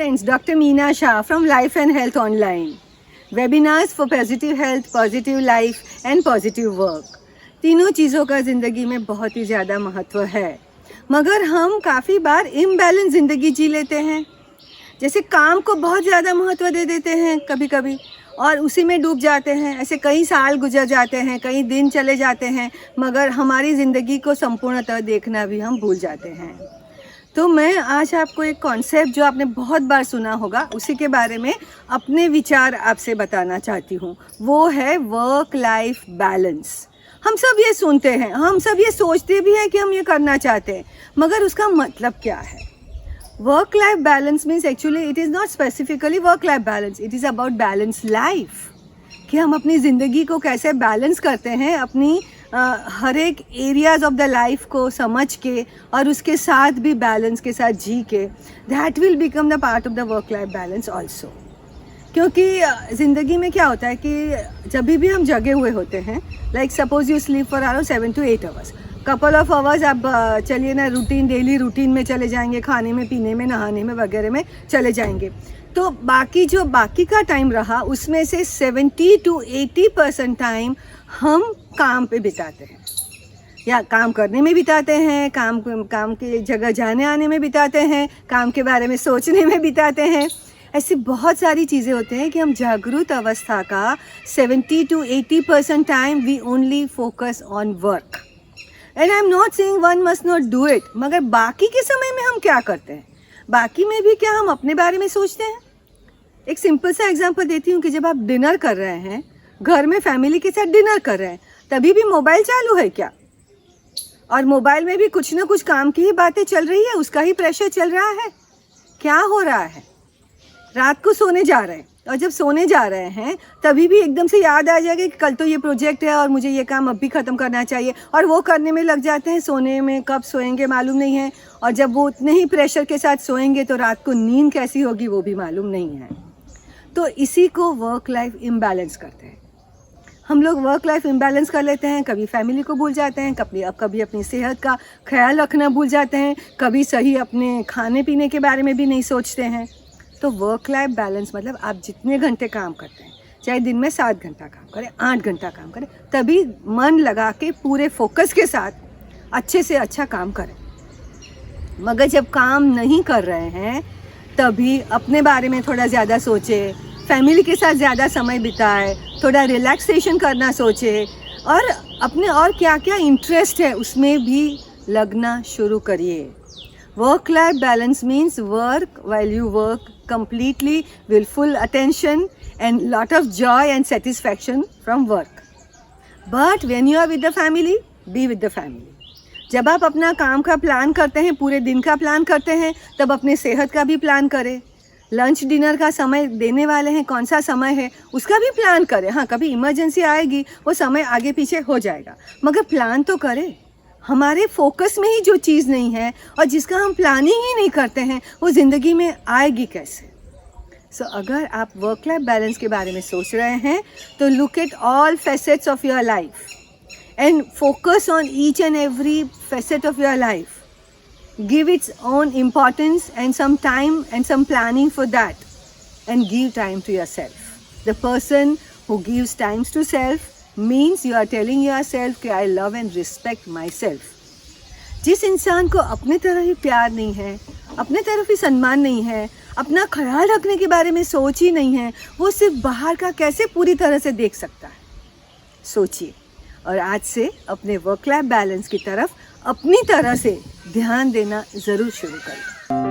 friends, Dr. Meena Shah from Life and Health Online. Webinars for positive health, positive life and positive work. तीनों चीज़ों का ज़िंदगी में बहुत ही ज़्यादा महत्व है, मगर हम काफ़ी बार इम्बैलेंस ज़िंदगी जी लेते हैं। जैसे काम को बहुत ज़्यादा महत्व दे देते हैं कभी कभी और उसी में डूब जाते हैं। ऐसे कई साल गुजर जाते हैं, कई दिन चले जाते हैं, मगर हमारी ज़िंदगी को संपूर्णतः देखना भी हम भूल जाते हैं। तो मैं आज आपको एक कॉन्सेप्ट जो आपने बहुत बार सुना होगा उसी के बारे में अपने विचार आपसे बताना चाहती हूँ। वो है वर्क लाइफ बैलेंस। हम सब ये सुनते हैं, हम सब ये सोचते भी हैं कि हम ये करना चाहते हैं, मगर उसका मतलब क्या है? Work life balance means actually it is not specifically work life balance, it is about balance life. कि हम अपनी ज़िंदगी को कैसे बैलेंस करते हैं, अपनी हर एक एरियाज़ ऑफ द लाइफ को समझ के और उसके साथ भी बैलेंस के साथ जी के, that will become the part of the work life balance also. क्योंकि ज़िंदगी में क्या होता है कि जब भी हम जगे हुए होते हैं, like suppose you sleep for around 7 to 8 hours, couple of hours आप चलिए ना रूटीन, डेली रूटीन में चले जाएंगे, खाने में, पीने में, नहाने में वगैरह में चले जाएंगे। तो बाकी का टाइम रहा उसमें से 70 to 80% टाइम हम काम पे बिताते हैं, या काम करने में बिताते हैं, काम की जगह जाने आने में बिताते हैं, काम के बारे में सोचने में बिताते हैं। ऐसी बहुत सारी चीज़ें होते हैं कि हम जागरूक अवस्था का 70 to 80% time we only focus on work. And I am not saying one must not do it, मगर बाकी के समय में हम क्या करते हैं? बाकी में भी क्या हम अपने बारे में सोचते हैं? एक सिंपल सा एग्जांपल देती हूँ कि जब आप डिनर कर रहे हैं, घर में फैमिली के साथ डिनर कर रहे हैं, तभी भी मोबाइल चालू है क्या? और मोबाइल में भी कुछ ना कुछ काम की ही बातें चल रही है, उसका ही प्रेशर चल रहा है। क्या हो रहा है? रात को सोने जा रहे हैं और जब सोने जा रहे हैं तभी भी एकदम से याद आ जाएगा कि कल तो ये प्रोजेक्ट है और मुझे ये काम अब भी ख़त्म करना चाहिए, और वो करने में लग जाते हैं। सोने में कब सोएंगे मालूम नहीं है, और जब वो उतने ही प्रेशर के साथ सोएंगे तो रात को नींद कैसी होगी वो भी मालूम नहीं है। तो इसी को वर्क लाइफ इम्बैलेंस करते हैं। हम लोग वर्क लाइफ इम्बैलेंस कर लेते हैं, कभी फैमिली को भूल जाते हैं, कभी अपनी सेहत का ख्याल रखना भूल जाते हैं, कभी सही अपने खाने पीने के बारे में भी नहीं सोचते हैं। तो वर्क लाइफ बैलेंस मतलब आप जितने घंटे काम करते हैं, चाहे दिन में 7 घंटा काम करें, 8 घंटा काम करें, तभी मन लगा के पूरे फोकस के साथ अच्छे से अच्छा काम करें। मगर जब काम नहीं कर रहे हैं तभी अपने बारे में थोड़ा ज़्यादा सोचे, फैमिली के साथ ज़्यादा समय बिताए, थोड़ा रिलैक्सेशन करना सोचे, और अपने और क्या क्या इंटरेस्ट है उसमें भी लगना शुरू करिए। Work life balance means work while you work completely with full attention and lot of joy and satisfaction from work. But when you are with the family, be with the family. जब आप अपना काम का plan करते हैं, पूरे दिन का प्लान करते हैं, तब अपने सेहत का भी प्लान करें। लंच डिनर का समय देने वाले हैं, कौन सा समय है उसका भी प्लान करें। हाँ, कभी इमरजेंसी आएगी, वो समय आगे पीछे हो जाएगा, मगर प्लान तो करें। हमारे फोकस में ही जो चीज़ नहीं है और जिसका हम प्लानिंग ही नहीं करते हैं, वो ज़िंदगी में आएगी कैसे? सो अगर आप वर्क लाइफ बैलेंस के बारे में सोच रहे हैं तो look at all facets of your life and focus on each and every facet of your life. Give its own importance and some time and some planning for that, and give time to yourself. The person who gives time to self means you are telling yourself कि I love and respect myself. जिस इंसान को अपने तरफ ही प्यार नहीं है, अपने तरफ ही सम्मान नहीं है, अपना ख्याल रखने के बारे में सोच ही नहीं है, वो सिर्फ बाहर का कैसे पूरी तरह से देख सकता है? सोचिए, और आज से अपने वर्क लाइफ बैलेंस की तरफ अपनी तरह से ध्यान देना ज़रूर शुरू करें।